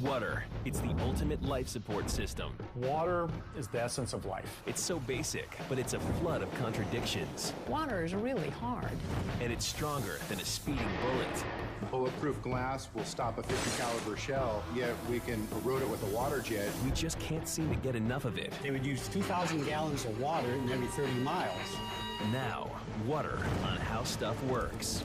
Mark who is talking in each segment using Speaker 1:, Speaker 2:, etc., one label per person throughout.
Speaker 1: Water. It's the ultimate life support system.
Speaker 2: Water is the essence of life.
Speaker 1: It's so basic, but it's a flood of contradictions.
Speaker 3: Water is really hard.
Speaker 1: And it's stronger than a speeding bullet.
Speaker 4: Bulletproof glass will stop a 50 caliber shell, yet we can erode it with a water jet.
Speaker 1: We just can't seem to get enough of it.
Speaker 5: They would use 2,000 gallons of water in every 30 miles.
Speaker 1: Now, water on How Stuff Works.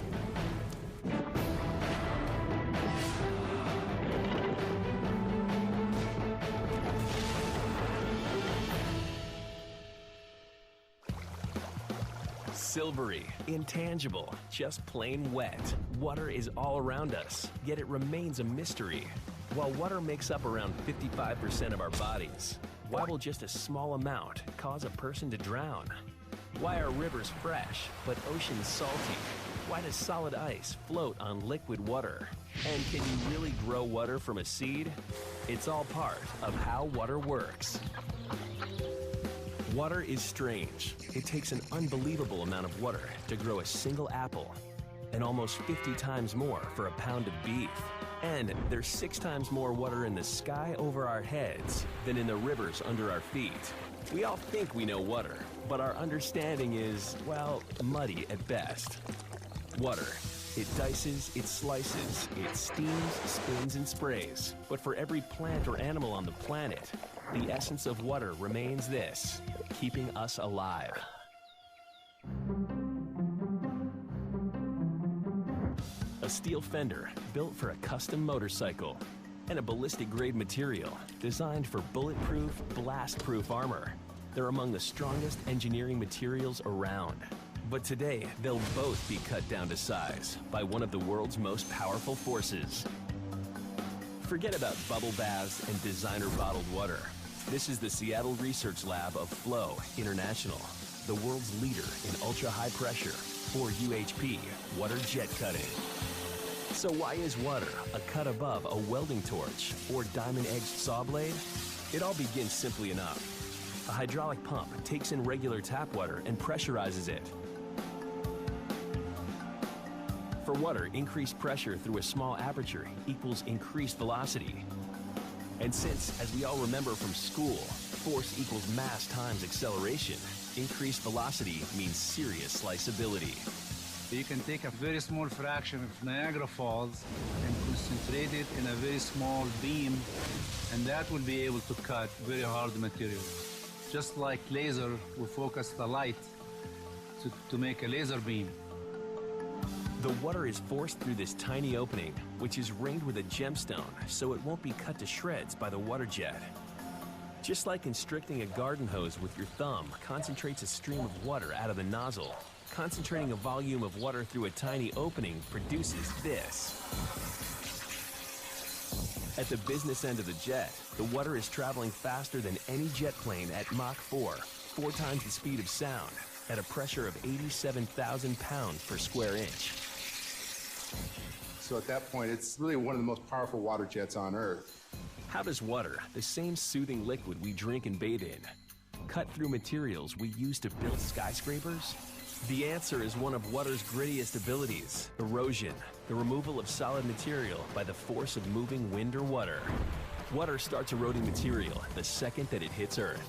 Speaker 1: Silvery, intangible, just plain wet. Water is all around us, yet it remains a mystery. While water makes up around 55% of our bodies, why will just a small amount cause a person to drown? Why are rivers fresh, but oceans salty? Why does solid ice float on liquid water? And can you really grow water from a seed? It's all part of how water works. Water is strange. It takes an unbelievable amount of water to grow a single apple, and almost 50 times more for a pound of beef. And there's 6 times more water in the sky over our heads than in the rivers under our feet. We all think we know water, but our understanding is, well, muddy at best. Water. It dices, it slices, it steams, spins, and sprays. But for every plant or animal on the planet, the essence of water remains this, keeping us alive. A steel fender built for a custom motorcycle, and a ballistic-grade material designed for bulletproof, blast-proof armor. They're among the strongest engineering materials around. But today, they'll both be cut down to size by one of the world's most powerful forces. Forget about bubble baths and designer bottled water. This is the Seattle Research Lab of Flow International, the world's leader in ultra-high pressure, or UHP, water jet cutting. So why is water a cut above a welding torch or diamond-edged saw blade? It all begins simply enough. A hydraulic pump takes in regular tap water and pressurizes it. For water, increased pressure through a small aperture equals increased velocity. And since, as we all remember from school, force equals mass times acceleration, increased velocity means serious sliceability.
Speaker 6: You can take a very small fraction of Niagara Falls and concentrate it in a very small beam, and that will be able to cut very hard material. Just like laser will focus the light to make a laser beam.
Speaker 1: The water is forced through this tiny opening, which is ringed with a gemstone so it won't be cut to shreds by the water jet. Just like constricting a garden hose with your thumb concentrates a stream of water out of the nozzle, concentrating a volume of water through a tiny opening produces this. At the business end of the jet, the water is traveling faster than any jet plane at Mach 4 times the speed of sound, at a pressure of 87,000 pounds per square inch.
Speaker 4: So at that point, it's really one of the most powerful water jets on Earth.
Speaker 1: How does water, the same soothing liquid we drink and bathe in, cut through materials we use to build skyscrapers? The answer is one of water's grittiest abilities, erosion, the removal of solid material by the force of moving wind or water. Water starts eroding material the second that it hits Earth.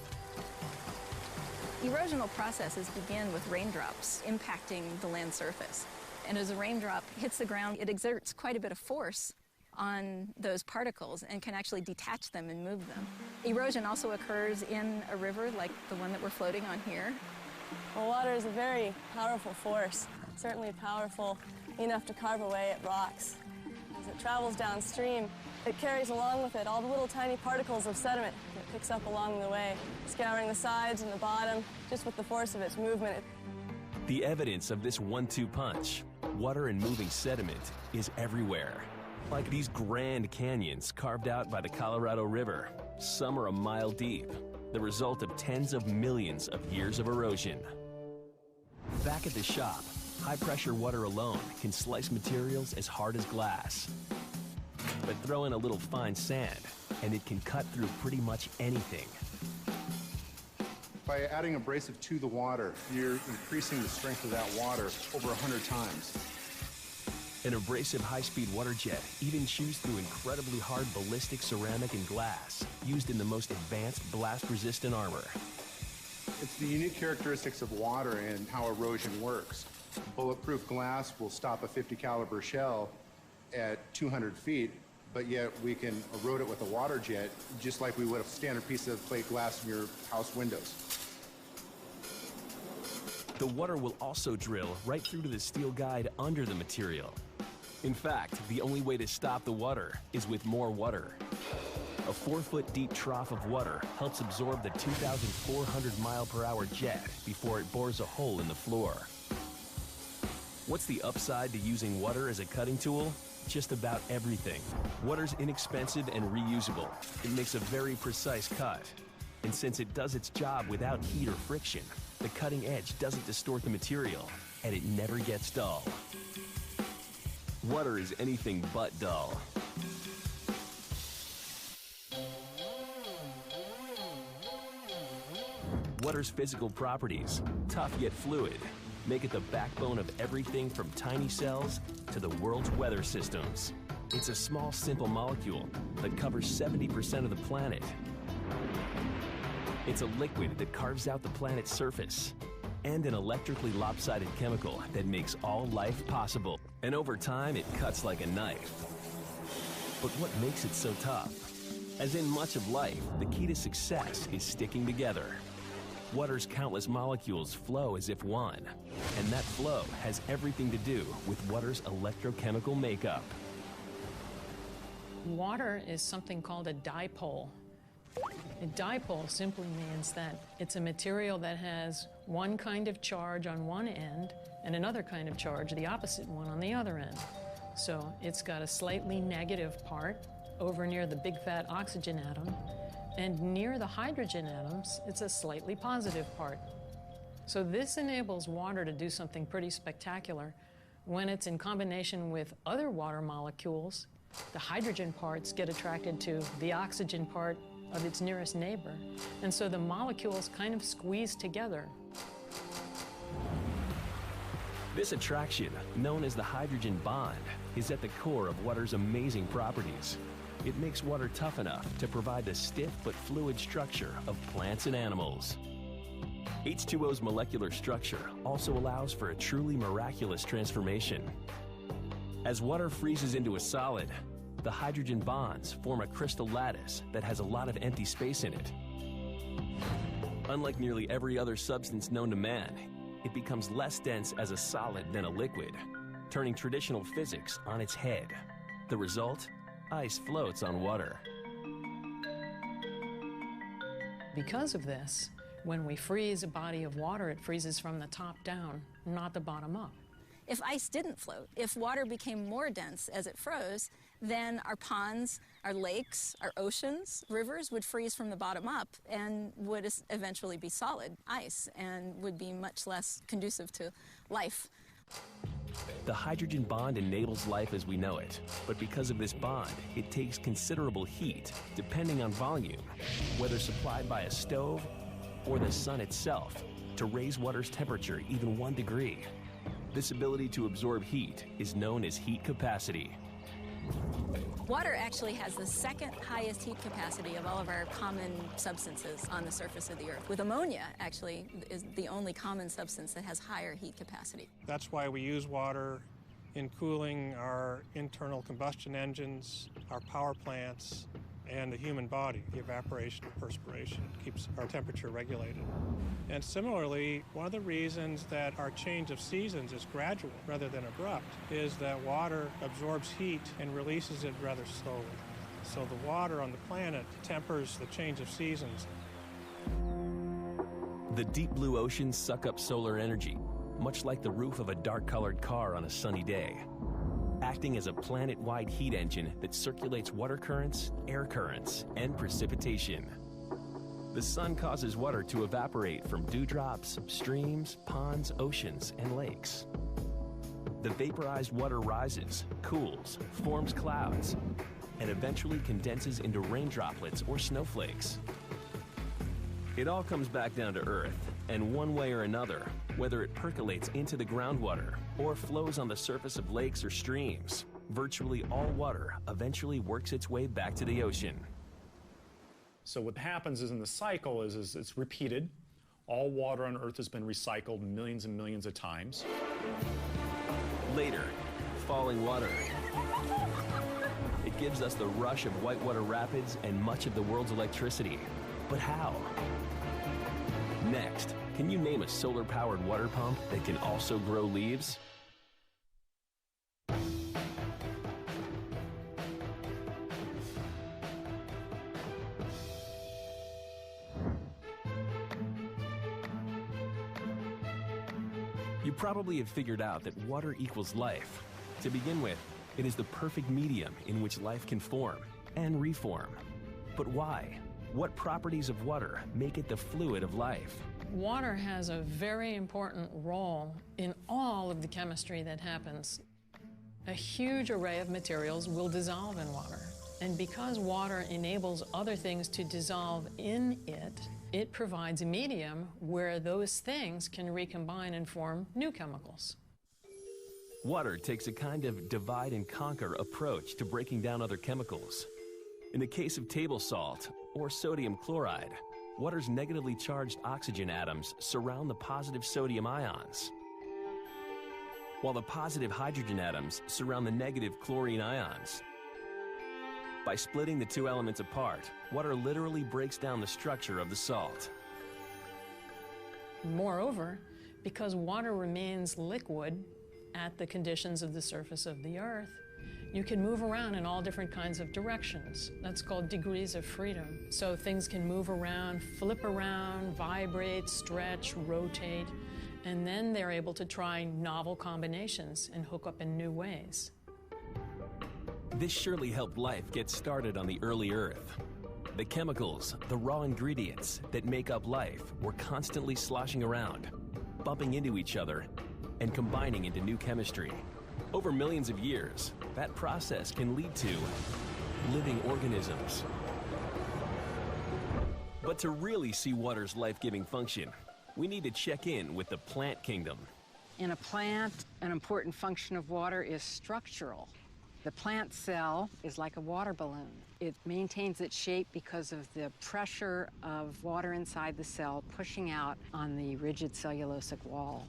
Speaker 7: Erosional processes begin with raindrops impacting the land surface. And as a raindrop hits the ground, it exerts quite a bit of force on those particles and can actually detach them and move them. Erosion also occurs in a river like the one that we're floating on here.
Speaker 8: Well, water is a very powerful force, certainly powerful enough to carve away at rocks. As it travels downstream, it carries along with it all the little tiny particles of sediment that it picks up along the way, scouring the sides and the bottom just with the force of its movement.
Speaker 1: The evidence of this 1-2 punch, water and moving sediment, is everywhere. Like these grand canyons carved out by the Colorado River. Some are a mile deep, the result of tens of millions of years of erosion. Back at the shop, high-pressure water alone can slice materials as hard as glass. But throw in a little fine sand, and it can cut through pretty much anything.
Speaker 4: By adding abrasive to the water, you're increasing the strength of that water over 100 times.
Speaker 1: An abrasive high-speed water jet even chews through incredibly hard ballistic ceramic and glass used in the most advanced blast-resistant armor.
Speaker 4: It's the unique characteristics of water and how erosion works. Bulletproof glass will stop a 50 caliber shell at 200 feet, but yet we can erode it with a water jet just like we would a standard piece of plate glass in your house windows.
Speaker 1: The water will also drill right through to the steel guide under the material. In fact, the only way to stop the water is with more water. A 4-foot deep trough of water helps absorb the 2,400 mile/hour jet before it bores a hole in the floor. What's the upside to using water as a cutting tool? Just about everything. Water's inexpensive and reusable. It makes a very precise cut. And since it does its job without heat or friction, the cutting edge doesn't distort the material, and it never gets dull. Water is anything but dull. Water's physical properties, tough yet fluid, make it the backbone of everything from tiny cells to the world's weather systems. It's a small, simple molecule that covers 70% of the planet. It's a liquid that carves out the planet's surface, and an electrically lopsided chemical that makes all life possible. And over time, it cuts like a knife. But what makes it so tough? As in much of life, the key to success is sticking together. Water's countless molecules flow as if one, and that flow has everything to do with water's electrochemical makeup.
Speaker 3: Water is something called a dipole. A dipole simply means that it's a material that has one kind of charge on one end and another kind of charge, the opposite one, on the other end. So it's got a slightly negative part over near the big fat oxygen atom, and near the hydrogen atoms, it's a slightly positive part. So this enables water to do something pretty spectacular. When it's in combination with other water molecules, the hydrogen parts get attracted to the oxygen part of its nearest neighbor, and so the molecules kind of squeeze together.
Speaker 1: This attraction, known as the hydrogen bond, is at the core of water's amazing properties. It makes water tough enough to provide the stiff but fluid structure of plants and animals. H2O's molecular structure also allows for a truly miraculous transformation. As water freezes into a solid, the hydrogen bonds form a crystal lattice that has a lot of empty space in it. Unlike nearly every other substance known to man, it becomes less dense as a solid than a liquid, turning traditional physics on its head. The result? Ice floats on water.
Speaker 3: Because of this, when we freeze a body of water, it freezes from the top down, not the bottom up.
Speaker 7: If ice didn't float, if water became more dense as it froze, then our ponds, our lakes, our oceans, rivers would freeze from the bottom up and would eventually be solid ice and would be much less conducive to life.
Speaker 1: The hydrogen bond enables life as we know it, but because of this bond, it takes considerable heat, depending on volume, whether supplied by a stove or the sun itself, to raise water's temperature even 1 degree. This ability to absorb heat is known as heat capacity.
Speaker 7: Water actually has the second highest heat capacity of all of our common substances on the surface of the earth, with ammonia actually is the only common substance that has higher heat capacity.
Speaker 9: That's why we use water in cooling our internal combustion engines, our power plants, and the human body. The evaporation and perspiration keeps our temperature regulated. And similarly, one of the reasons that our change of seasons is gradual rather than abrupt is that water absorbs heat and releases it rather slowly. So the water on the planet tempers the change of seasons.
Speaker 1: The deep blue oceans suck up solar energy, much like the roof of a dark-colored car on a sunny day, acting as a planet-wide heat engine that circulates water currents, air currents, and precipitation. The sun causes water to evaporate from dewdrops, streams, ponds, oceans, and lakes. The vaporized water rises, cools, forms clouds, and eventually condenses into rain droplets or snowflakes. It all comes back down to Earth, and one way or another, Whether it percolates into the groundwater or flows on the surface of lakes or streams, virtually all water eventually works its way back to the ocean.
Speaker 2: So what happens is in the cycle is it's repeated. All water on Earth has been recycled millions and millions of times.
Speaker 1: Later, falling water. It gives us the rush of whitewater rapids and much of the world's electricity. But how? Next, can you name a solar-powered water pump that can also grow leaves? You probably have figured out that water equals life. To begin with, it is the perfect medium in which life can form and reform. But why? What properties of water make it the fluid of life?
Speaker 3: Water has a very important role in all of the chemistry that happens. A huge array of materials will dissolve in water. And because water enables other things to dissolve in it, it provides a medium where those things can recombine and form new chemicals.
Speaker 1: Water takes a kind of divide and conquer approach to breaking down other chemicals. In the case of table salt or sodium chloride, water's negatively charged oxygen atoms surround the positive sodium ions, while the positive hydrogen atoms surround the negative chlorine ions. By splitting the two elements apart, water literally breaks down the structure of the salt.
Speaker 3: Moreover, because water remains liquid at the conditions of the surface of the Earth, you can move around in all different kinds of directions. That's called degrees of freedom. So things can move around, flip around, vibrate, stretch, rotate, and then they're able to try novel combinations and hook up in new ways.
Speaker 1: This surely helped life get started on the early Earth. The chemicals, the raw ingredients that make up life were constantly sloshing around, bumping into each other, and combining into new chemistry. Over millions of years, that process can lead to living organisms. But to really see water's life-giving function, we need to check in with the plant kingdom.
Speaker 10: In a plant, an important function of water is structural. The plant cell is like a water balloon. It maintains its shape because of the pressure of water inside the cell pushing out on the rigid cellulosic wall.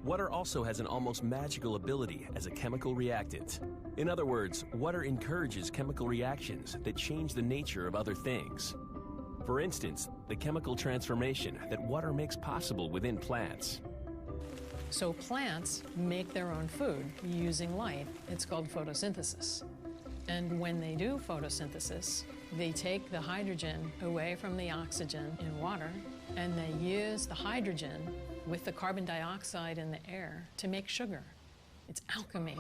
Speaker 1: Water also has an almost magical ability as a chemical reactant. In other words, water encourages chemical reactions that change the nature of other things. For instance, the chemical transformation that water makes possible within plants.
Speaker 3: So plants make their own food using light. It's called photosynthesis. And when they do photosynthesis, they take the hydrogen away from the oxygen in water, and they use the hydrogen with the carbon dioxide in the air to make sugar. It's alchemy.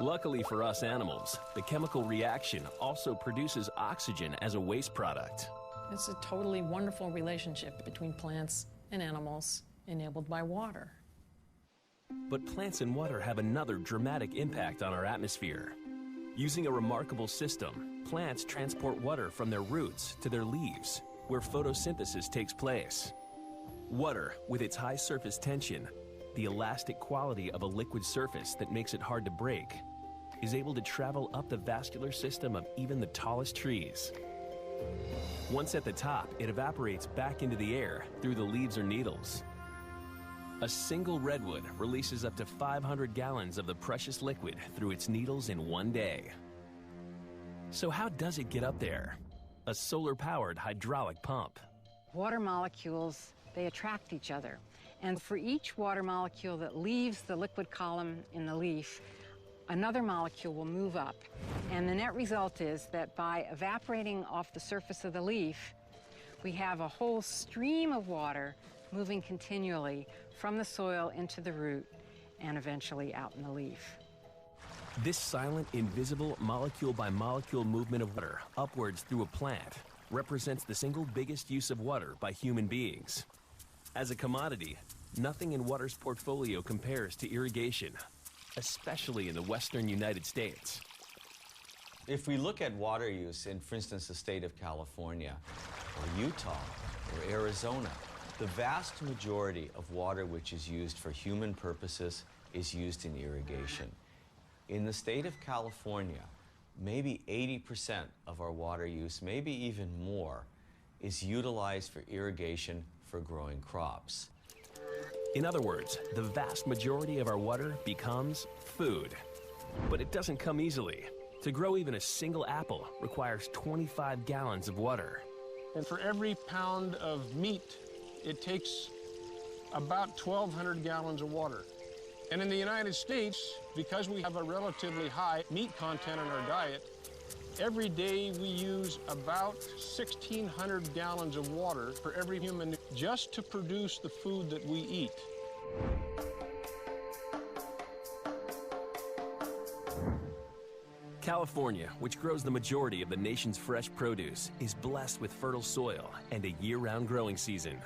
Speaker 1: Luckily for us animals, the chemical reaction also produces oxygen as a waste product.
Speaker 3: It's a totally wonderful relationship between plants and animals enabled by water.
Speaker 1: But plants and water have another dramatic impact on our atmosphere. Using a remarkable system, plants transport water from their roots to their leaves, where photosynthesis takes place. Water, with its high surface tension, the elastic quality of a liquid surface that makes it hard to break, is able to travel up the vascular system of even the tallest trees. Once at the top, it evaporates back into the air through the leaves or needles. A single redwood releases up to 500 gallons of the precious liquid through its needles in one day. So how does it get up there? A solar-powered hydraulic pump.
Speaker 10: Water molecules, they attract each other. And for each water molecule that leaves the liquid column in the leaf, another molecule will move up. And the net result is that by evaporating off the surface of the leaf, we have a whole stream of water moving continually from the soil into the root and eventually out in the leaf.
Speaker 1: This silent, invisible, molecule-by-molecule movement of water upwards through a plant represents the single biggest use of water by human beings. As a commodity, nothing in water's portfolio compares to irrigation, especially in the western United States.
Speaker 11: If we look at water use in, for instance, the state of California, or Utah, or Arizona. The vast majority of water which is used for human purposes is used in irrigation. In the state of California, maybe 80% of our water use, maybe even more, is utilized for irrigation for growing crops.
Speaker 1: In other words, the vast majority of our water becomes food. But it doesn't come easily. To grow even a single apple requires 25 gallons of water.
Speaker 12: And for every pound of meat, it takes about 1,200 gallons of water. And in the United States, because we have a relatively high meat content in our diet, every day we use about 1,600 gallons of water for every human just to produce the food that we eat.
Speaker 1: California, which grows the majority of the nation's fresh produce, is blessed with fertile soil and a year-round growing season.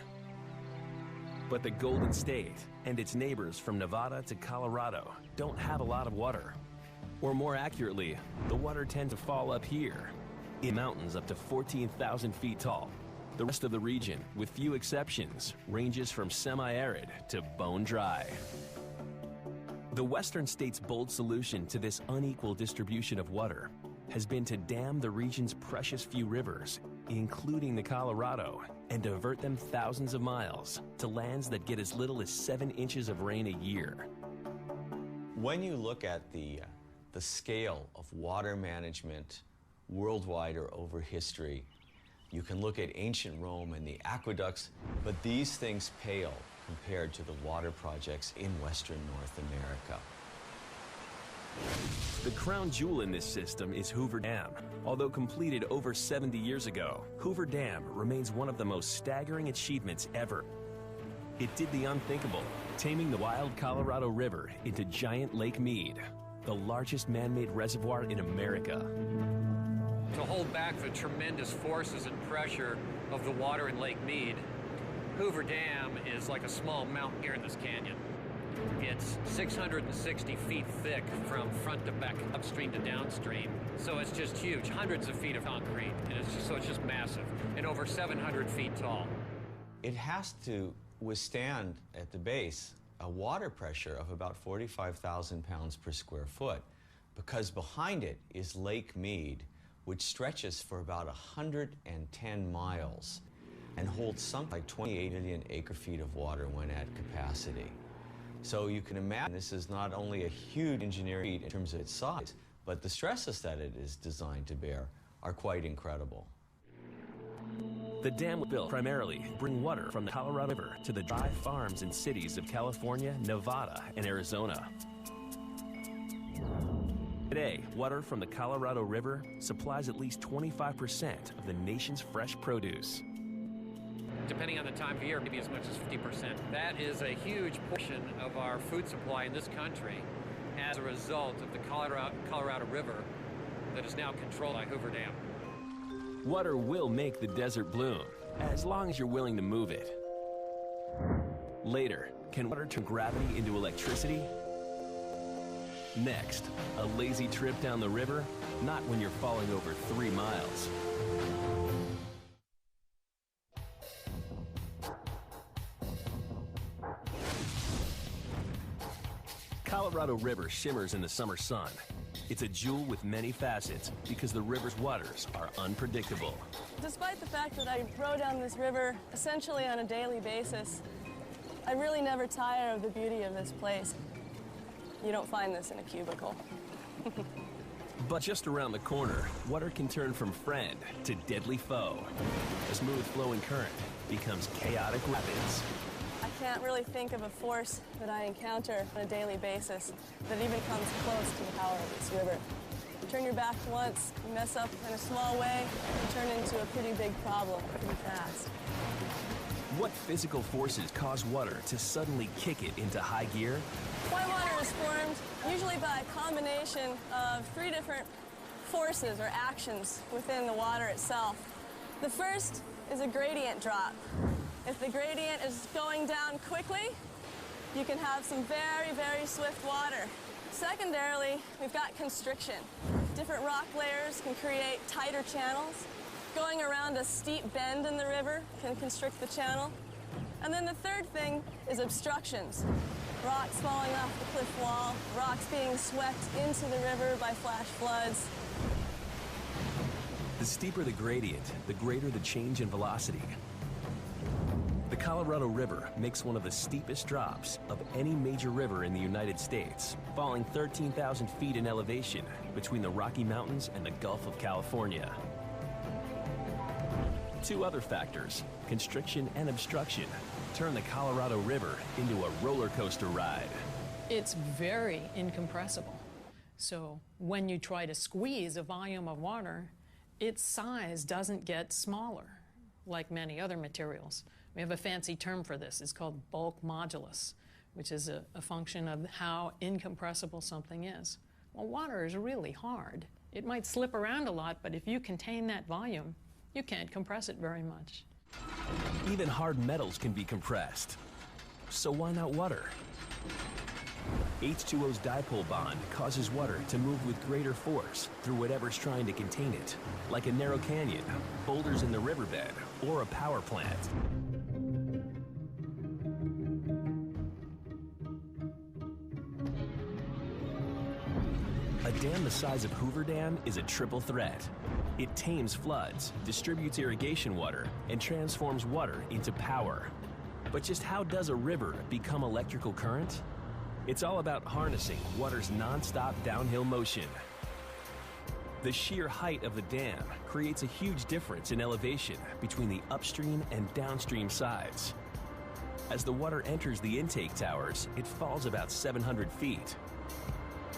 Speaker 1: But the Golden State and its neighbors from Nevada to Colorado don't have a lot of water. Or more accurately, the water tends to fall up here, in mountains up to 14,000 feet tall. The rest of the region, with few exceptions, ranges from semi-arid to bone dry. The Western state's bold solution to this unequal distribution of water has been to dam the region's precious few rivers, including the Colorado, and divert them thousands of miles to lands that get as little as 7 inches of rain a year.
Speaker 11: When you look at the scale of water management worldwide or over history, you can look at ancient Rome and the aqueducts, but these things pale compared to the water projects in Western North America.
Speaker 1: The crown jewel in this system is Hoover Dam. Although completed over 70 years ago, Hoover Dam remains one of the most staggering achievements ever. It did the unthinkable, taming the wild Colorado River into giant Lake Mead, the largest man-made reservoir in America.
Speaker 13: To hold back the tremendous forces and pressure of the water in Lake Mead, Hoover Dam is like a small mountain here in this canyon. It's 660 feet thick from front to back, upstream to downstream. So it's just huge, hundreds of feet of concrete, and it's just massive, and over 700 feet tall.
Speaker 11: It has to withstand, at the base, a water pressure of about 45,000 pounds per square foot, because behind it is Lake Mead, which stretches for about 110 miles and holds something like 28 million acre-feet of water when at capacity. So you can imagine this is not only a huge engineering feat in terms of its size, but the stresses that it is designed to bear are quite incredible.
Speaker 1: The dam was built primarily to bring water from the Colorado River to the dry farms and cities of California, Nevada, and Arizona. Today, water from the Colorado River supplies at least 25% of the nation's fresh produce.
Speaker 13: Depending on the time of year, maybe as much as 50%. That is a huge portion of our food supply in this country as a result of the Colorado River that is now controlled by Hoover Dam.
Speaker 1: Water will make the desert bloom, as long as you're willing to move it. Later, can water turn gravity into electricity? Next, a lazy trip down the river? Not when you're falling over 3 miles. Colorado River shimmers in the summer sun. It's a jewel with many facets because the river's waters are unpredictable.
Speaker 8: Despite the fact that I row down this river essentially on a daily basis, I really never tire of the beauty of this place. You don't find this in a cubicle.
Speaker 1: But just around the corner, water can turn from friend to deadly foe. A smooth flowing current becomes chaotic rapids.
Speaker 8: I can't really think of a force that I encounter on a daily basis that even comes close to the power of this river. You turn your back once, you mess up in a small way, you turn into a pretty big problem pretty fast.
Speaker 1: What physical forces cause water to suddenly kick it into high gear?
Speaker 8: White water is formed usually by a combination of 3 different forces or actions within the water itself. The first is a gradient drop. If the gradient is going down quickly, you can have some very, very swift water. Secondarily, we've got constriction. Different rock layers can create tighter channels. Going around a steep bend in the river can constrict the channel. And then the third thing is obstructions. Rocks falling off the cliff wall, rocks being swept into the river by flash floods.
Speaker 1: The steeper the gradient, the greater the change in velocity. The Colorado River makes one of the steepest drops of any major river in the United States, falling 13,000 feet in elevation between the Rocky Mountains and the Gulf of California. Two other factors, constriction and obstruction, turn the Colorado River into a roller coaster ride.
Speaker 3: It's very incompressible. So when you try to squeeze a volume of water, its size doesn't get smaller, like many other materials. We have a fancy term for this. It's called bulk modulus, which is a function of how incompressible something is. Well, water is really hard. It might slip around a lot, but if you contain that volume, you can't compress it very much.
Speaker 1: Even hard metals can be compressed. So why not water? H2O's dipole bond causes water to move with greater force through whatever's trying to contain it, like a narrow canyon, boulders in the riverbed, or a power plant. A dam the size of Hoover Dam is a triple threat. It tames floods, distributes irrigation water, and transforms water into power. But just how does a river become electrical current? It's all about harnessing water's non-stop downhill motion. The sheer height of the dam creates a huge difference in elevation between the upstream and downstream sides. As the water enters the intake towers, it falls about 700 feet.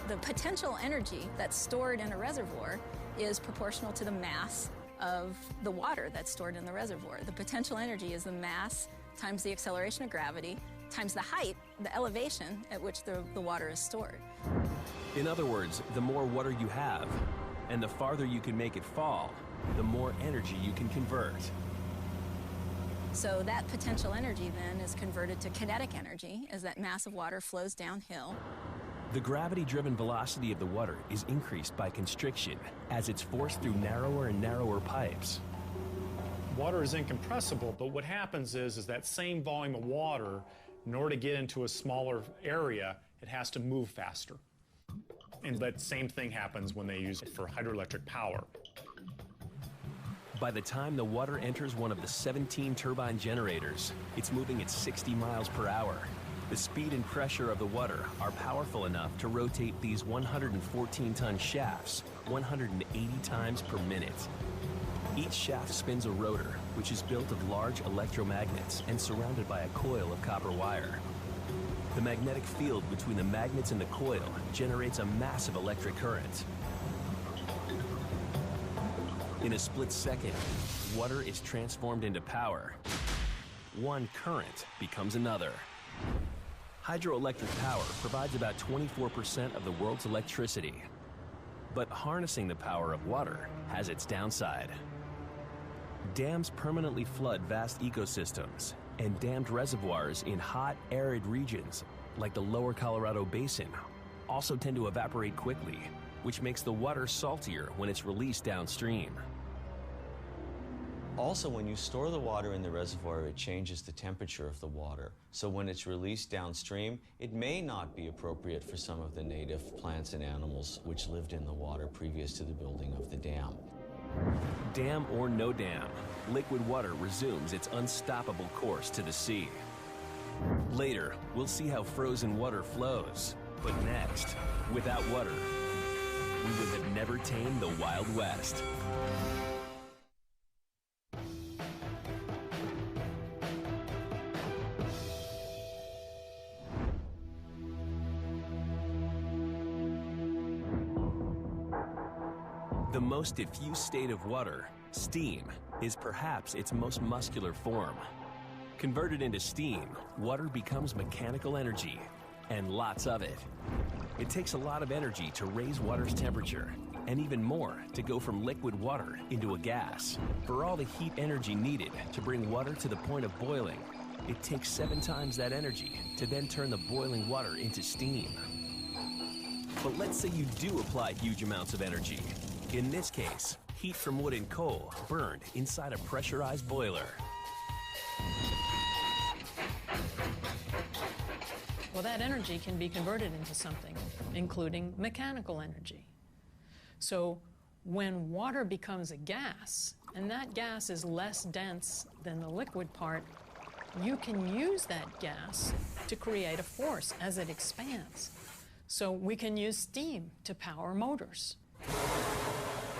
Speaker 7: The potential energy that's stored in a reservoir is proportional to the mass of the water that's stored in the reservoir. The potential energy is the mass times the acceleration of gravity times the height, the elevation at which the water is stored.
Speaker 1: In other words, the more water you have, and the farther you can make it fall, the more energy you can convert.
Speaker 7: So that potential energy then is converted to kinetic energy as that mass of water flows downhill.
Speaker 1: The gravity-driven velocity of the water is increased by constriction as it's forced through narrower and narrower pipes.
Speaker 2: Water is incompressible, but what happens is that same volume of water, in order to get into a smaller area, it has to move faster. And that same thing happens when they use it for hydroelectric power.
Speaker 1: By the time the water enters one of the 17 turbine generators, it's moving at 60 miles per hour. The speed and pressure of the water are powerful enough to rotate these 114-ton shafts 180 times per minute. Each shaft spins a rotor, which is built of large electromagnets and surrounded by a coil of copper wire. The magnetic field between the magnets and the coil generates a massive electric current. In a split second, water is transformed into power. One current becomes another. Hydroelectric power provides about 24% of the world's electricity. But harnessing the power of water has its downside. Dams permanently flood vast ecosystems, and dammed reservoirs in hot, arid regions, like the lower Colorado Basin, also tend to evaporate quickly, which makes the water saltier when it's released downstream.
Speaker 11: Also, when you store the water in the reservoir, it changes the temperature of the water. So when it's released downstream, it may not be appropriate for some of the native plants and animals which lived in the water previous to the building of the dam.
Speaker 1: Dam or no dam, liquid water resumes its unstoppable course to the sea. Later, we'll see how frozen water flows. But next, without water, we would have never tamed the Wild West. The most diffuse state of water, steam, is perhaps its most muscular form. Converted into steam, water becomes mechanical energy, and lots of it. It takes a lot of energy to raise water's temperature, and even more to go from liquid water into a gas. For all the heat energy needed to bring water to the point of boiling, it takes 7 times that energy to then turn the boiling water into steam. But let's say you do apply huge amounts of energy. In this case, heat from wood and coal burned inside a pressurized boiler.
Speaker 3: Well, that energy can be converted into something, including mechanical energy. So when water becomes a gas, and that gas is less dense than the liquid part, you can use that gas to create a force as it expands. So we can use steam to power motors.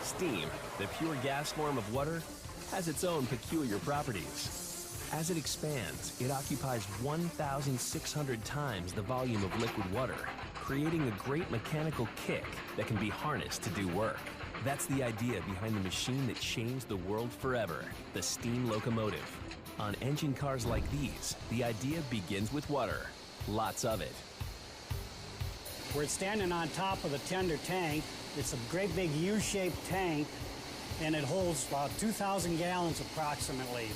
Speaker 1: Steam, the pure gas form of water, has its own peculiar properties. As it expands, it occupies 1,600 times the volume of liquid water, creating a great mechanical kick that can be harnessed to do work. That's the idea behind the machine that changed the world forever, the steam locomotive. On engine cars like these, the idea begins with water, lots of it.
Speaker 5: We're standing on top of the tender tank. It's a great big U-shaped tank, and it holds about 2,000 gallons approximately.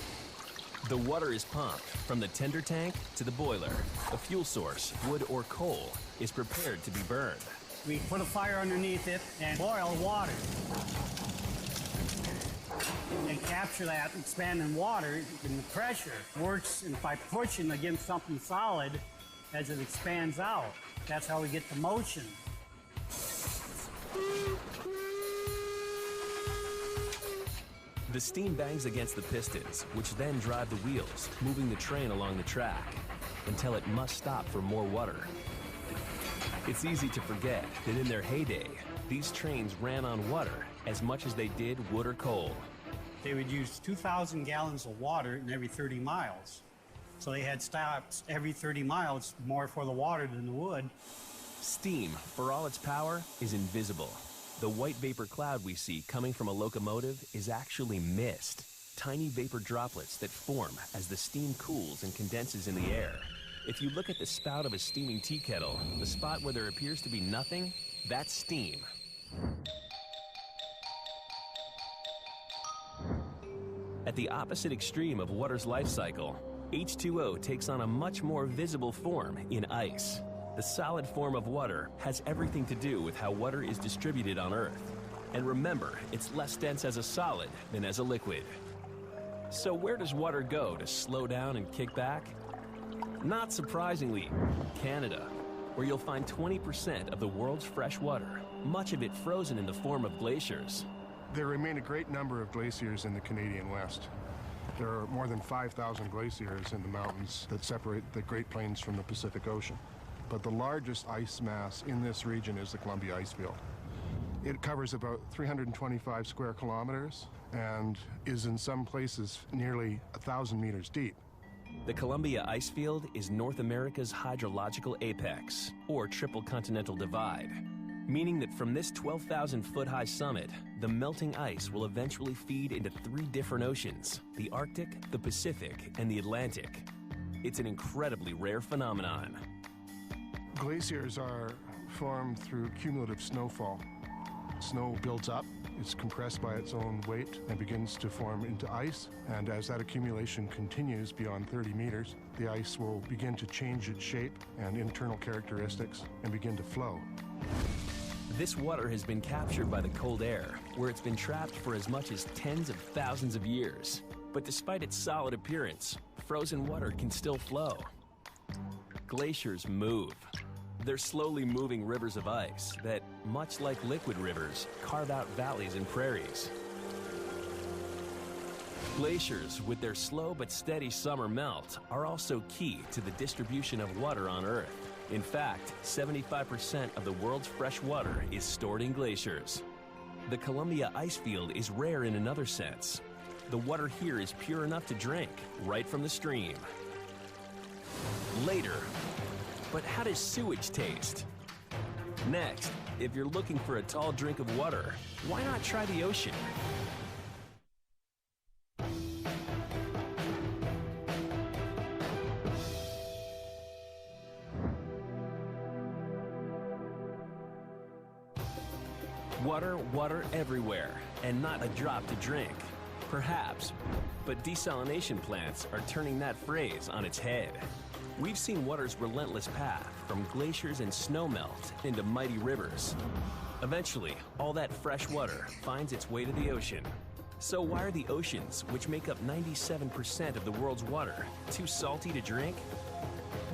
Speaker 1: The water is pumped from the tender tank to the boiler. A fuel source, wood or coal, is prepared to be burned.
Speaker 5: We put a fire underneath it and boil water. And capture that expanding water in the pressure. Works by pushing against something solid as it expands out. That's how we get the motion.
Speaker 1: The steam bangs against the pistons, which then drive the wheels, moving the train along the track until it must stop for more water. It's easy to forget that in their heyday, these trains ran on water as much as they did wood or coal.
Speaker 5: They would use 2,000 gallons of water in every 30 miles. So they had stops every 30 miles, more for the water than the wood.
Speaker 1: Steam, for all its power, is invisible. The white vapor cloud we see coming from a locomotive is actually mist, tiny vapor droplets that form as the steam cools and condenses in the air. If you look at the spout of a steaming tea kettle, the spot where there appears to be nothing, that's steam. At the opposite extreme of water's life cycle, H2O takes on a much more visible form in ice. The solid form of water has everything to do with how water is distributed on Earth. And remember, it's less dense as a solid than as a liquid. So where does water go to slow down and kick back? Not surprisingly, Canada, where you'll find 20% of the world's fresh water, much of it frozen in the form of glaciers.
Speaker 14: There remain a great number of glaciers in the Canadian West. There are more than 5,000 glaciers in the mountains that separate the Great Plains from the Pacific Ocean. But the largest ice mass in this region is the Columbia Icefield. It covers about 325 square kilometers and is in some places nearly 1,000 meters deep.
Speaker 1: The Columbia Icefield is North America's hydrological apex, or Triple Continental Divide, meaning that from this 12,000-foot-high summit, the melting ice will eventually feed into 3 different oceans, the Arctic, the Pacific, and the Atlantic. It's an incredibly rare phenomenon.
Speaker 14: Glaciers are formed through cumulative snowfall. Snow builds up, it's compressed by its own weight and begins to form into ice. And as that accumulation continues beyond 30 meters, the ice will begin to change its shape and internal characteristics and begin to flow.
Speaker 1: This water has been captured by the cold air, where it's been trapped for as much as tens of thousands of years. But despite its solid appearance, frozen water can still flow. Glaciers move. They're slowly moving rivers of ice that, much like liquid rivers, carve out valleys and prairies. Glaciers, with their slow but steady summer melt, are also key to the distribution of water on Earth. In fact, 75% of the world's fresh water is stored in glaciers. The Columbia Icefield is rare in another sense. The water here is pure enough to drink, right from the stream. Later, but how does sewage taste? Next, if you're looking for a tall drink of water, why not try the ocean? Water, water everywhere, and not a drop to drink. Perhaps, but desalination plants are turning that phrase on its head. We've seen water's relentless path from glaciers and snowmelt into mighty rivers. Eventually, all that fresh water finds its way to the ocean. So why are the oceans, which make up 97% of the world's water, too salty to drink?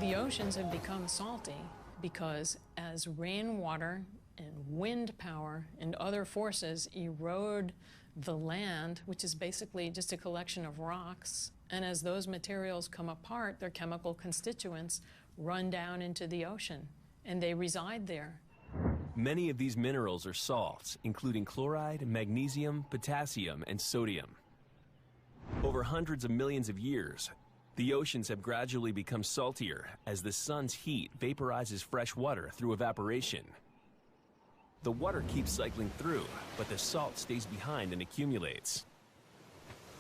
Speaker 3: The oceans have become salty because as rainwater and wind power and other forces erode the land, which is basically just a collection of rocks, and as those materials come apart, their chemical constituents run down into the ocean, and they reside there.
Speaker 1: Many of these minerals are salts, including chloride, magnesium, potassium, and sodium. Over hundreds of millions of years, the oceans have gradually become saltier as the sun's heat vaporizes fresh water through evaporation. The water keeps cycling through, but the salt stays behind and accumulates.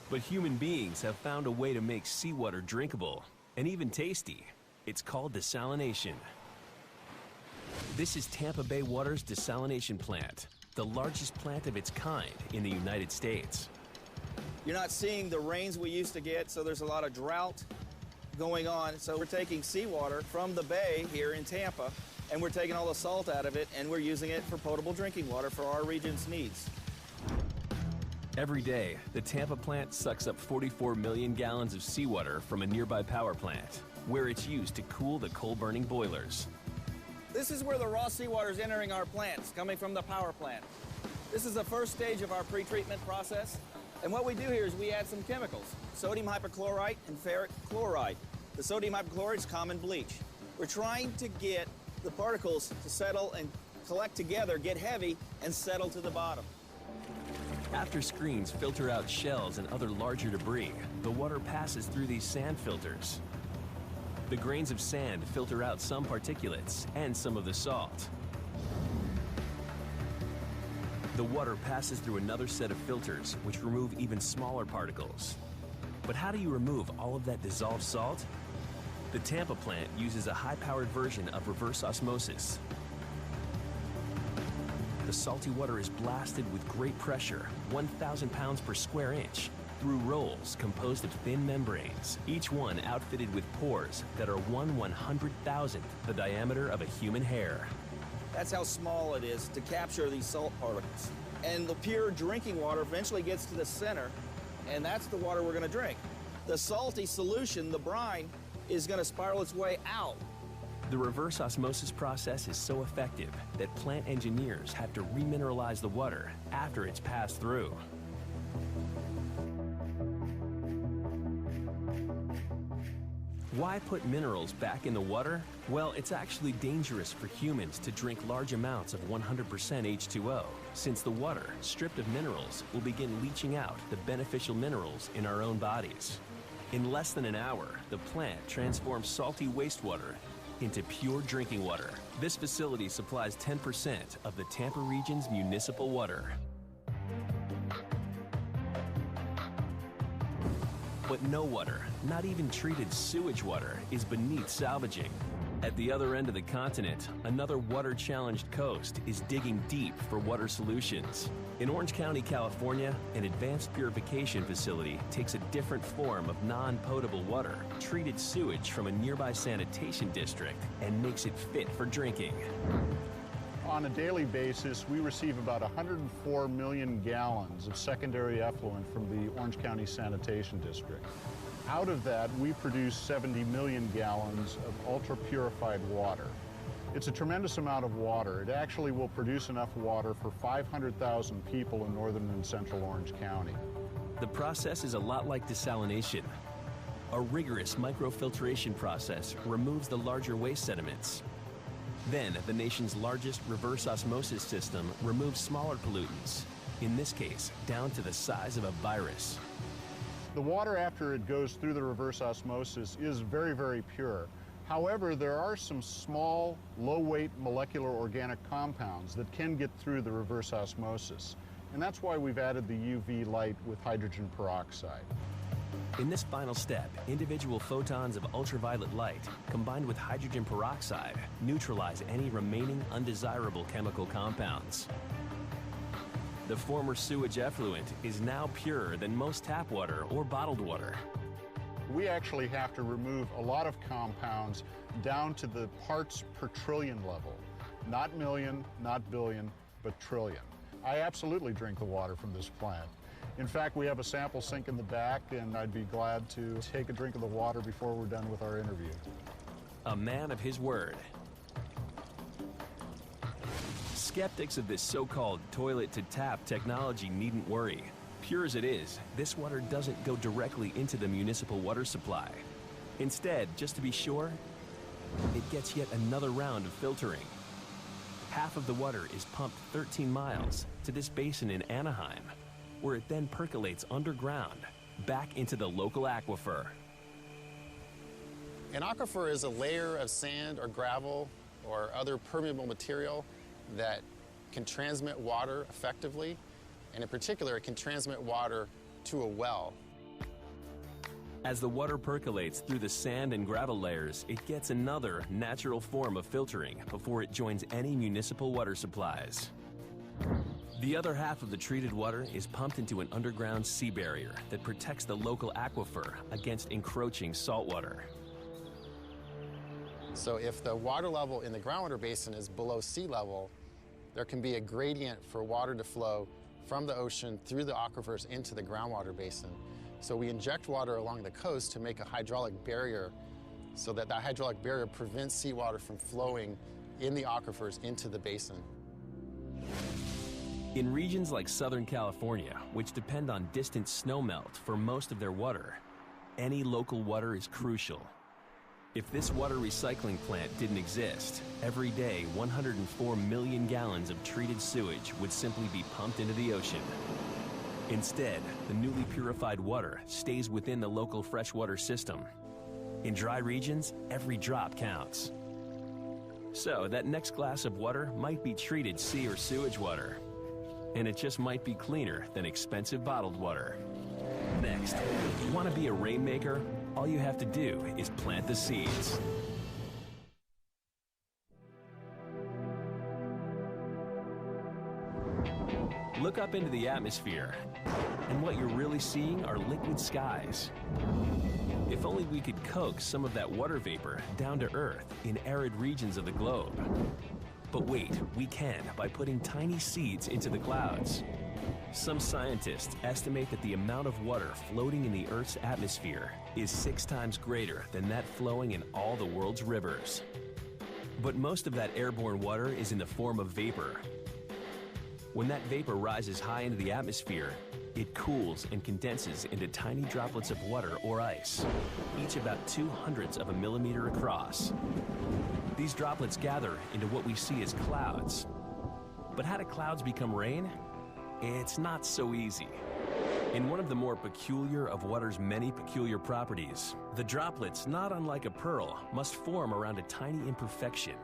Speaker 1: But human beings have found a way to make seawater drinkable and even tasty. It's called desalination. This is Tampa Bay Water's desalination plant, the largest plant of its kind in the United States.
Speaker 15: You're not seeing the rains we used to get, so there's a lot of drought going on. So we're taking seawater from the bay here in Tampa, and we're taking all the salt out of it, and we're using it for potable drinking water for our region's needs.
Speaker 1: Every day, the Tampa plant sucks up 44 million gallons of seawater from a nearby power plant, where it's used to cool the coal-burning boilers.
Speaker 15: This is where the raw seawater is entering our plants, coming from the power plant. This is the first stage of our pre-treatment process. And what we do here is we add some chemicals, sodium hypochlorite and ferric chloride. The sodium hypochlorite is common bleach. We're trying to get the particles to settle and collect together, get heavy, and settle to the bottom.
Speaker 1: After screens filter out shells and other larger debris, the water passes through these sand filters. The grains of sand filter out some particulates and some of the salt. The water passes through another set of filters, which remove even smaller particles. But how do you remove all of that dissolved salt? The Tampa plant uses a high-powered version of reverse osmosis. The salty water is blasted with great pressure, 1,000 pounds per square inch, through rolls composed of thin membranes, each one outfitted with pores that are 1/100,000th the diameter of a human hair.
Speaker 15: That's how small it is to capture these salt particles. And the pure drinking water eventually gets to the center, and that's the water we're going to drink. The salty solution, the brine, is going to spiral its way out.
Speaker 1: The reverse osmosis process is so effective that plant engineers have to remineralize the water after it's passed through. Why put minerals back in the water? Well, it's actually dangerous for humans to drink large amounts of 100% H2O, since the water, stripped of minerals, will begin leaching out the beneficial minerals in our own bodies. In less than an hour, the plant transforms salty wastewater into pure drinking water. This facility supplies 10% of the Tampa region's municipal water. But no water, not even treated sewage water, is beneath salvaging. At the other end of the continent, another water-challenged coast is digging deep for water solutions. In Orange County, California, an advanced purification facility takes a different form of non-potable water, treated sewage from a nearby sanitation district, and makes it fit for drinking.
Speaker 16: On a daily basis, we receive about 104 million gallons of secondary effluent from the Orange County Sanitation District. Out of that, we produce 70 million gallons of ultra-purified water. It's a tremendous amount of water. It actually will produce enough water for 500,000 people in northern and central Orange County.
Speaker 1: The process is a lot like desalination. A rigorous microfiltration process removes the larger waste sediments. Then, the nation's largest reverse osmosis system removes smaller pollutants, in this case, down to the size of a virus.
Speaker 16: The water, after it goes through the reverse osmosis, is very, very pure. However, there are some small, low-weight molecular organic compounds that can get through the reverse osmosis. And that's why we've added the UV light with hydrogen peroxide.
Speaker 1: In this final step, individual photons of ultraviolet light combined with hydrogen peroxide neutralize any remaining undesirable chemical compounds. The former sewage effluent is now purer than most tap water or bottled water.
Speaker 16: we actually have to remove a lot of compounds down to the parts per trillion level. Not million, not billion, but trillion. I absolutely drink the water from this plant. In fact, we have a sample sink in the back, and I'd be glad to take a drink of the water before we're done with our interview.
Speaker 1: A man of his word. Skeptics of this so-called toilet-to-tap technology needn't worry. Pure as it is, this water doesn't go directly into the municipal water supply. Instead, just to be sure, it gets yet another round of filtering. Half of the water is pumped 13 miles to this basin in Anaheim, where it then percolates underground back into the local aquifer.
Speaker 17: An aquifer is a layer of sand or gravel or other permeable material that can transmit water effectively, and in particular, it can transmit water to a well.
Speaker 1: As the water percolates through the sand and gravel layers, it gets another natural form of filtering before it joins any municipal water supplies. The other half of the treated water is pumped into an underground sea barrier that protects the local aquifer against encroaching saltwater.
Speaker 17: So if the water level in the groundwater basin is below sea level, there can be a gradient for water to flow from the ocean through the aquifers into the groundwater basin. So we inject water along the coast to make a hydraulic barrier so that that hydraulic barrier prevents seawater from flowing in the aquifers into the basin.
Speaker 1: In regions like Southern California, which depend on distant snowmelt for most of their water, any local water is crucial. If this water recycling plant didn't exist, every day 104 million gallons of treated sewage would simply be pumped into the ocean. Instead, the newly purified water stays within the local freshwater system. In dry regions, every drop counts. So that next glass of water might be treated sea or sewage water, and it just might be cleaner than expensive bottled water. Next, you want to be a rainmaker? All you have to do is plant the seeds. Look up into the atmosphere, and what you're really seeing are liquid skies. If only we could coax some of that water vapor down to Earth in arid regions of the globe. But wait, we can by putting tiny seeds into the clouds. Some scientists estimate that the amount of water floating in the Earth's atmosphere is 6 times greater than that flowing in all the world's rivers. But most of that airborne water is in the form of vapor. When that vapor rises high into the atmosphere, it cools and condenses into tiny droplets of water or ice, each about 0.02 of a millimeter across. These droplets gather into what we see as clouds. But how do clouds become rain? It's not so easy. In one of the more peculiar of water's many peculiar properties, the droplets, not unlike a pearl, must form around a tiny imperfection,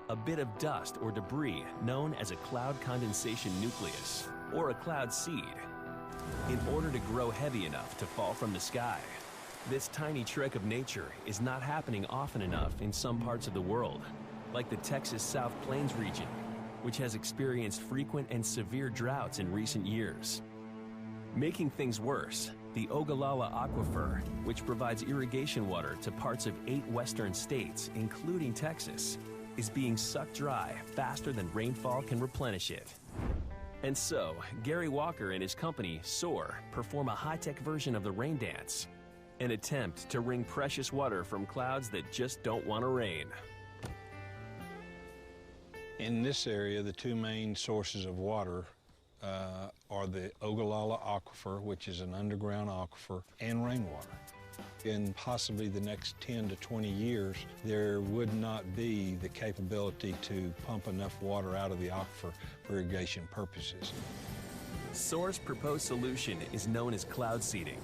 Speaker 1: a bit of dust or debris known as a cloud condensation nucleus, or a cloud seed, in order to grow heavy enough to fall from the sky. This tiny trick of nature is not happening often enough in some parts of the world, like the Texas South Plains region, which has experienced frequent and severe droughts in recent years. Making things worse, the Ogallala Aquifer, which provides irrigation water to parts of 8 western states, including Texas, is being sucked dry faster than rainfall can replenish it. And so, Gary Walker and his company, SOAR, perform a high-tech version of the rain dance, an attempt to wring precious water from clouds that just don't want to rain.
Speaker 18: In this area, the 2 main sources of water are the Ogallala Aquifer, which is an underground aquifer, and rainwater. In possibly the next 10 to 20 years, there would not be the capability to pump enough water out of the aquifer for irrigation purposes.
Speaker 1: SOAR's proposed solution is known as cloud seeding.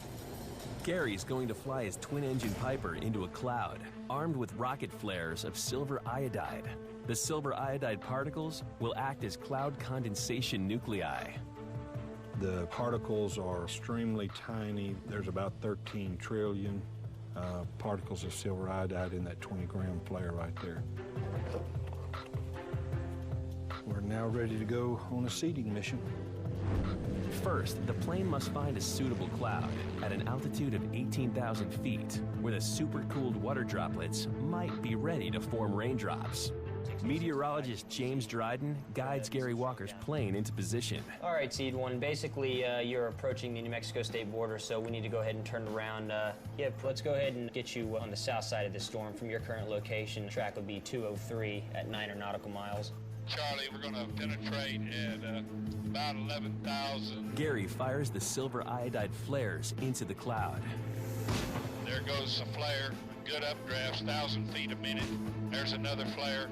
Speaker 1: Gary's going to fly his twin-engine Piper into a cloud, armed with rocket flares of silver iodide. The silver iodide particles will act as cloud condensation nuclei.
Speaker 18: The particles are extremely tiny. There's about 13 trillion particles of silver iodide in that 20-gram flare right there. We're now ready to go on a seeding mission.
Speaker 1: First, the plane must find a suitable cloud at an altitude of 18,000 feet, where the supercooled water droplets might be ready to form raindrops. Meteorologist James Dryden guides Gary Walker's plane into position.
Speaker 19: All right, Seed One. Basically, you're approaching the New Mexico state border, so we need to go ahead and turn around. Let's go ahead and get you on the south side of the storm from your current location. Track would be 203 at 9 nautical miles.
Speaker 20: Charlie, we're going to penetrate at about 11,000.
Speaker 1: Gary fires the silver iodide flares into the cloud.
Speaker 20: There goes a flare. Good updrafts, 1,000 feet a minute. There's another flare.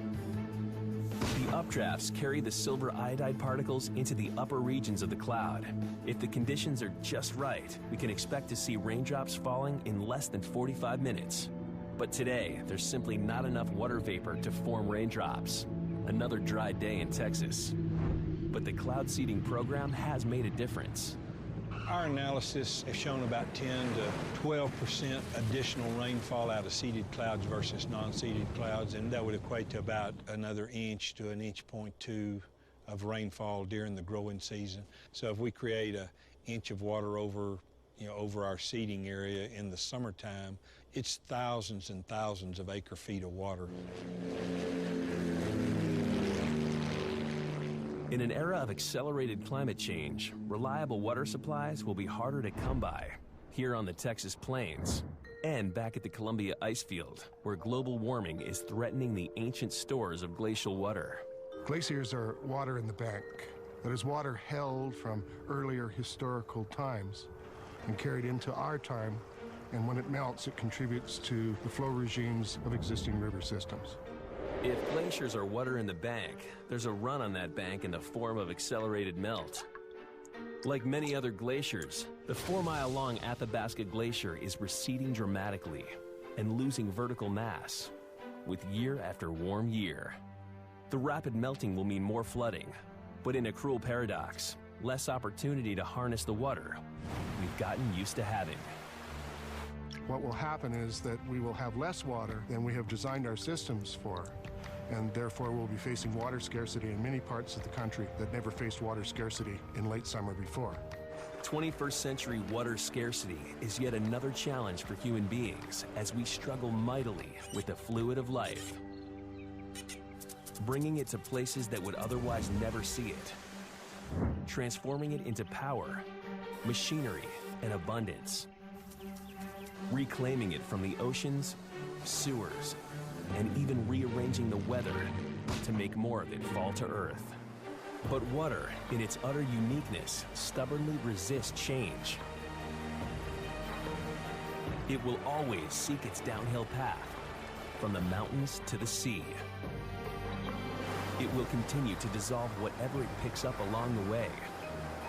Speaker 1: The updrafts carry the silver iodide particles into the upper regions of the cloud. If the conditions are just right, we can expect to see raindrops falling in less than 45 minutes. But today, there's simply not enough water vapor to form raindrops. Another dry day in Texas. But the cloud seeding program has made a difference.
Speaker 18: Our analysis has shown about 10 to 12% additional rainfall out of seeded clouds versus non-seeded clouds, and that would equate to about another inch to an inch point 2 of rainfall during the growing season. So if we create an inch of water over our seeding area in the summertime, it's thousands and thousands of acre feet of water.
Speaker 1: In an era of accelerated climate change, reliable water supplies will be harder to come by here on the Texas plains and back at the Columbia ice field, where global warming is threatening the ancient stores of glacial water.
Speaker 14: Glaciers are water in the bank. That is water held from earlier historical times and carried into our time, and when it melts, it contributes to the flow regimes of existing river systems.
Speaker 1: If glaciers are water in the bank, there's a run on that bank in the form of accelerated melt. Like many other glaciers, the 4-mile-long Athabasca Glacier is receding dramatically and losing vertical mass with year after warm year. The rapid melting will mean more flooding, but in a cruel paradox, less opportunity to harness the water we've gotten used to having.
Speaker 14: What will happen is that we will have less water than we have designed our systems for, and therefore we'll be facing water scarcity in many parts of the country that never faced water scarcity in late summer before.
Speaker 1: 21st century water scarcity is yet another challenge for human beings as we struggle mightily with the fluid of life, bringing it to places that would otherwise never see it, transforming it into power, machinery, and abundance, reclaiming it from the oceans, sewers, and even rearranging the weather to make more of it fall to earth. But water, in its utter uniqueness, stubbornly resists change. It will always seek its downhill path, from the mountains to the sea. It will continue to dissolve whatever it picks up along the way.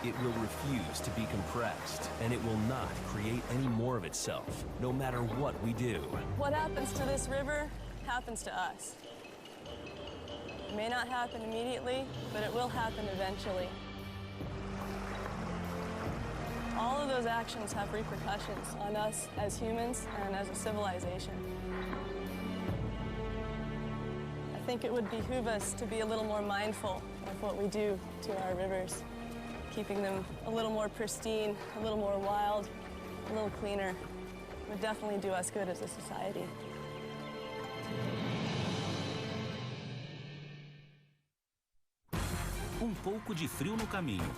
Speaker 1: It will refuse to be compressed, and it will not create any more of itself, no matter what we do.
Speaker 8: What happens to this river happens to us. It may not happen immediately, but it will happen eventually. All of those actions have repercussions on us as humans and as a civilization. I think it would behoove us to be a little more mindful of what we do to our rivers, keeping them a little more pristine, a little more wild, a little cleaner. It would definitely do us good as a society.
Speaker 21: Pouco de frio no caminho.